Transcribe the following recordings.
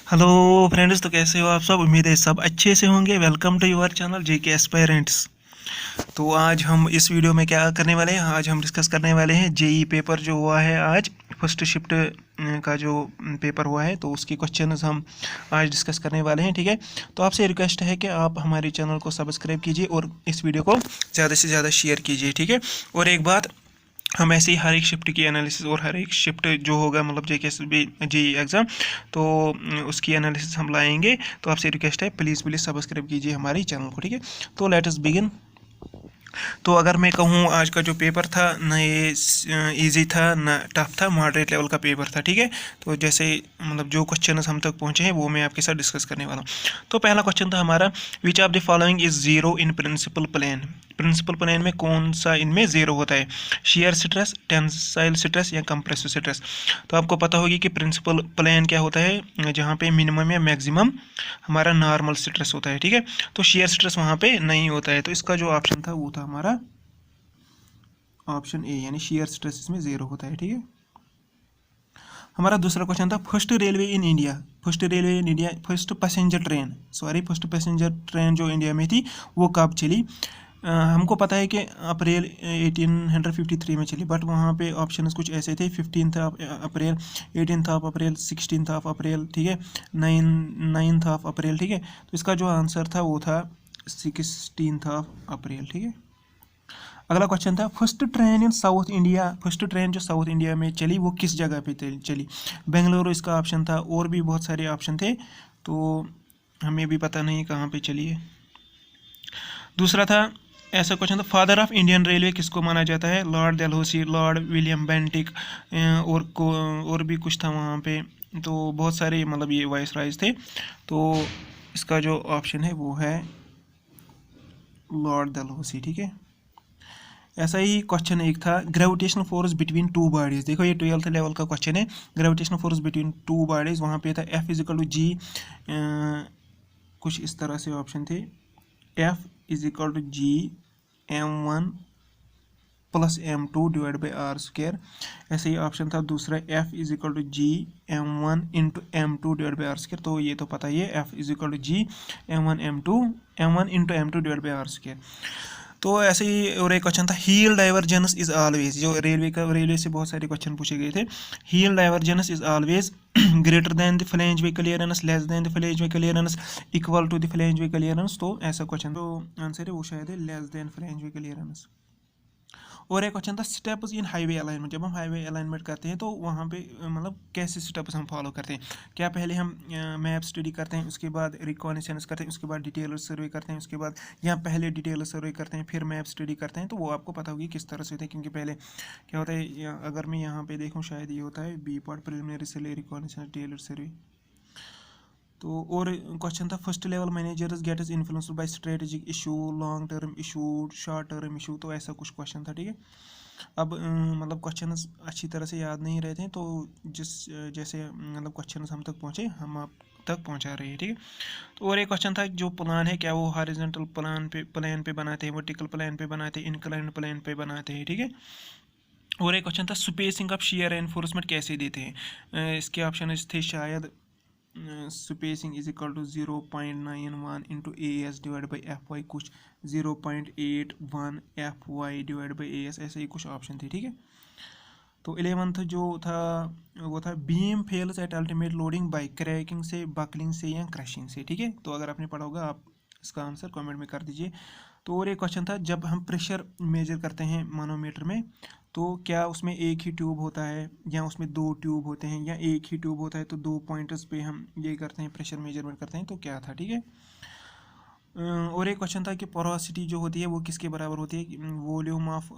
Hello friends, तो कैसे हो आप सब। उम्मीद है सब अच्छे से होंगे। Welcome to your channel JK aspirants. तो आज हम इस वीडियो में क्या करने वाले हैं, आज हम डिस्कस करने वाले हैं जेई पेपर जो हुआ है आज, फर्स्ट शिफ्ट का जो पेपर हुआ है, तो उसकी क्वेश्चंस हम आज डिस्कस करने वाले हैं। ठीक है, तो आपसे रिक्वेस्ट है कि आप हमारे चैनल को सब्सक्राइब कीजिए और इस वीडियो को ज़्यादा से ज़्यादा शेयर कीजिए। ठीक है, और एक बात, हम ऐसे ही हर एक शिफ्ट की एनालिसिस और हर एक शिफ्ट जो होगा, मतलब जे एग्ज़ाम, तो उसकी एनालिसिस हम लाएंगे। तो आपसे रिक्वेस्ट है, प्लीज़ प्लीज़ सब्सक्राइब कीजिए हमारे चैनल को। ठीक है, तो लेट अस बिगिन। तो अगर मैं कहूँ, आज का जो पेपर था न ये इजी था न टफ था, मॉडरेट लेवल का पेपर था। ठीक है, तो जैसे मतलब जो क्वेश्चन हम तक पहुँचे हैं वो मैं आपके साथ डिस्कस करने वाला हूँ। तो पहला क्वेश्चन था हमारा, which of the following is zero in principal plane. Principal plane में कौन सा इनमें जीरो होता है, शेयर स्ट्रेस, टेंसाइल स्ट्रेस या कंप्रेसिव स्ट्रेस। तो आपको पता होगी कि प्रिंसिपल प्लेन क्या होता है, जहाँ पे मिनिमम या मैक्सिमम हमारा नॉर्मल स्ट्रेस होता है। ठीक है, तो शेयर स्ट्रेस वहाँ पे नहीं होता है। तो इसका जो ऑप्शन था वो था हमारा ऑप्शन ए, यानी शेयर स्ट्रेस इसमें जीरो होता है। ठीक है, हमारा दूसरा क्वेश्चन था, first railway in India. First railway in India, first passenger train, first passenger train जो इंडिया में थी वो कब चली। हमको पता है कि अप्रैल 1853 में चली, बट वहाँ पे ऑप्शन कुछ ऐसे थे, 15 अप्रैल, 18 अप्रैल, 16 अप्रैल, ठीक है, 9 अप्रैल। ठीक है, तो इसका जो आंसर था वो था 16 अप्रैल। ठीक है, अगला क्वेश्चन था, first train in south India. First train जो साउथ इंडिया में चली वो किस जगह पे चली। बेंगलुरु इसका ऑप्शन था, और भी बहुत सारे ऑप्शन थे, तो हमें भी पता नहीं कहाँ पे चली है। दूसरा था, ऐसा क्वेश्चन था, फादर ऑफ इंडियन रेलवे किसको माना जाता है, Lord Dalhousie, Lord William Bentinck, और भी कुछ था वहाँ पे। तो बहुत सारे मतलब ये वाइस राइज थे, तो इसका जो ऑप्शन है वो है लॉर्ड डलहौसी। ठीक है, ऐसा ही क्वेश्चन एक था, gravitational force between two bodies. देखो ये 12th लेवल का क्वेश्चन है, gravitational force between two bodies. वहाँ पे था F इजिकल टू जी, कुछ इस तरह से ऑप्शन थे, F equal to G M1 plus M2 divide by r square. ऐसे ही ऑप्शन था दूसरा, F equal to G M1 into M2 divide by r square. तो ये तो पता ही है, F equal to G M1 into M2 divide by r square. तो ऐसे ही और एक क्वेश्चन था, हील डाइवर्जेंस इज ऑलवेज। जो रेलवे से बहुत सारे क्वेश्चन पूछे गए थे, heel divergence is always greater than the flange way clearance, less than the flange way clearance, equal to the flange way clearance. तो ऐसा क्वेश्चन, तो आंसर है वो शायद है less than flange way clearance. और एक क्वेश्चन था, स्टेप्स इन हाईवे अलाइनमेंट। जब हम हाईवे अलाइनमेंट करते हैं तो वहाँ पे मतलब कैसे स्टेप्स हम फॉलो करते हैं। क्या पहले हम मैप स्टडी करते हैं, उसके बाद रिकॉनेसेंस करते हैं, उसके बाद डिटेल सर्वे करते हैं, उसके बाद या पहले डिटेल सर्वे करते हैं फिर मैप स्टडी करते हैं। तो वो आपको पता होगी किस तरह से होता है, क्योंकि पहले क्या होता है, अगर मैं यहाँ पे देखूँ शायद ये होता है B part, preliminary survey, reconnaissance, detail survey. तो और क्वेश्चन था, first level managers get is influenced by strategic issue, long term issue, short term issue. तो ऐसा कुछ क्वेश्चन था। ठीक है, अब मतलब क्वेश्चन अच्छी तरह से याद नहीं रहते हैं, तो जैसे मतलब क्वेश्चन हम तक पहुँचे हम आप तक पहुँचा रहे हैं। ठीक है, तो और एक क्वेश्चन था, जो प्लान है क्या वो हॉरिजॉन्टल प्लान पे बनाते हैं, वर्टिकल प्लान पे बनाते हैं, इंक्लाइंड प्लान पे बनाते हैं। ठीक है, और एक क्वेश्चन था, स्पेसिंग ऑफ शेयर एनफोर्समेंट कैसे देते हैं। इसके ऑप्शन थे शायद, spacing is equal to 0.91 into A S divide by F Y, कुछ 0.81 F Y divide by A S, ऐसे ही कुछ ऑप्शन थे। ठीक है, तो 11th जो था वो था, beam fails at ultimate loading by cracking से, बकलिंग से या क्रशिंग से। ठीक है, तो अगर आपने पढ़ा होगा आप इसका आंसर कमेंट में कर दीजिए। तो और एक क्वेश्चन था, जब हम प्रेशर मेजर करते हैं मानोमीटर में, तो क्या उसमें एक ही ट्यूब होता है या उसमें दो ट्यूब होते हैं, या एक ही ट्यूब होता है तो दो पॉइंटर्स पे हम ये करते हैं, प्रेशर मेजरमेंट करते हैं, तो क्या था। ठीक है, और एक क्वेश्चन था कि पोरोसिटी जो होती है वो किसके बराबर होती है, वॉल्यूम ऑफ,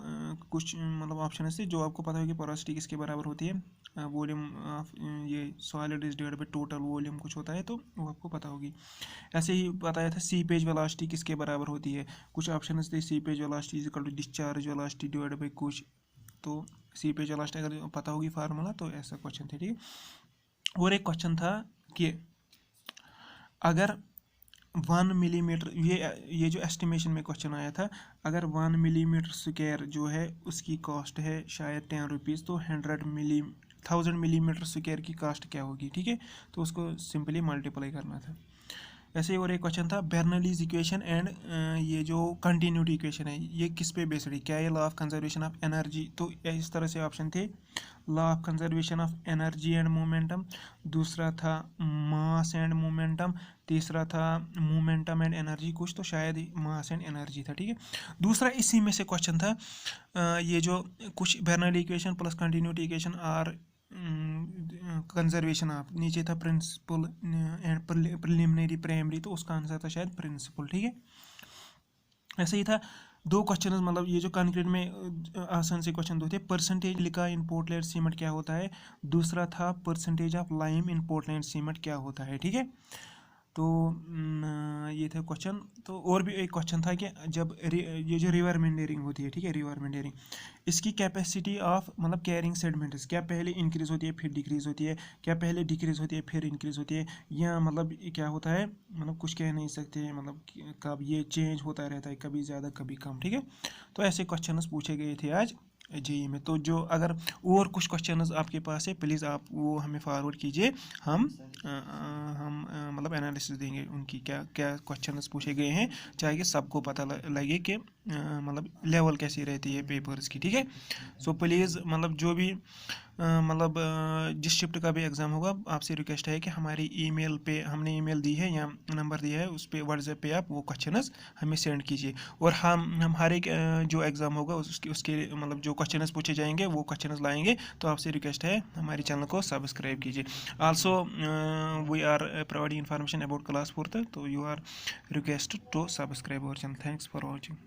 कुछ मतलब ऑप्शन है जो आपको पता है कि पोरोसिटी किसके बराबर होती है, वॉल्यूम ऑफ ये solid is divided by total volume कुछ होता है, तो वो आपको पता होगी। ऐसे ही बताया था, सीपेज वेलोसिटी किसके बराबर होती है, कुछ ऑप्शन थे, seepage velocity is equal to discharge velocity divided by कुछ। तो सीपेज वेलोसिटी अगर पता होगी फार्मूला, तो ऐसा क्वेश्चन थे। ठीक है, और एक क्वेश्चन था कि अगर 1 मिलीमीटर, ये जो एस्टिमेशन में क्वेश्चन आया था, अगर 1 मिलीमीटर स्क्वायर जो है उसकी कॉस्ट है शायद 10 रुपीज़, तो 100 1000 मिलीमीटर स्क्वायर की कास्ट क्या होगी, ठीक है। तो उसको सिंपली मल्टीप्लाई करना था। ऐसे ही और एक क्वेश्चन था बर्नौलीज इक्वेशन एंड ये जो कंटिन्यूटी इक्वेशन है ये किस पे बेस्ड है, क्या ये law of conservation of energy. तो इस तरह से ऑप्शन थे law of conservation of energy and momentum, दूसरा था मास एंड मोमेंटम, तीसरा था मोमेंटम एंड एनर्जी कुछ, तो शायद मास एंड एनर्जी था, ठीक है। दूसरा इसी में से क्वेश्चन था ये जो कुछ Bernoulli equation plus continuity equation or conservation of, नीचे था प्रिंसिपल एंड प्रिलिमिनरी प्राइमरी, तो उसका आंसर था शायद प्रिंसिपल, ठीक है। ऐसे ही था दो क्वेश्चन, मतलब ये जो कंक्रीट में आसान से क्वेश्चन दो थे। परसेंटेज लिखा इन पोर्टलैंड सीमेंट क्या होता है, दूसरा था percentage of lime in Portland cement क्या होता है, ठीक है। तो ये था क्वेश्चन। तो और भी एक क्वेश्चन था कि जब ये जो रिवर मेंडरिंग होती है, ठीक है, रिवर मेंडरिंग, इसकी कैपेसिटी ऑफ मतलब कैरिंग सेडिमेंट्स क्या पहले इंक्रीज होती है फिर डिक्रीज होती है, क्या पहले डिक्रीज होती है फिर इंक्रीज होती है, या मतलब क्या होता है, मतलब कुछ कह नहीं सकते, मतलब कब ये चेंज होता रहता है, कभी ज़्यादा कभी कम, ठीक है। तो ऐसे क्वेश्चन पूछे गए थे आज जेईई में। तो जो अगर और कुछ क्वेश्चंस आपके पास है प्लीज़ आप वो हमें फॉरवर्ड कीजिए, हम मतलब एनालिसिस देंगे उनकी क्या क्या क्वेश्चंस पूछे गए हैं, चाहे कि सबको पता लगे कि मतलब लेवल कैसी रहती है पेपर्स की, ठीक है। सो प्लीज़ मतलब जो भी मतलब जिस शिफ्ट का भी एग्ज़ाम होगा आपसे रिक्वेस्ट है कि हमारी ईमेल पे हमने ईमेल दी है या नंबर दिया है उस पर व्हाट्सएप पे आप वो क्वेश्चंस हमें सेंड कीजिए, और हम हर एक जो एग्ज़ाम होगा उसके मतलब जो क्वेश्चंस पूछे जाएंगे वो क्वेश्चंस लाएंगे। तो आपसे रिक्वेस्ट है हमारे चैनल को सब्सक्राइब कीजिए। Also we are providing information about class 4th, तो you are requested to subscribe our channel. Thanks for watching.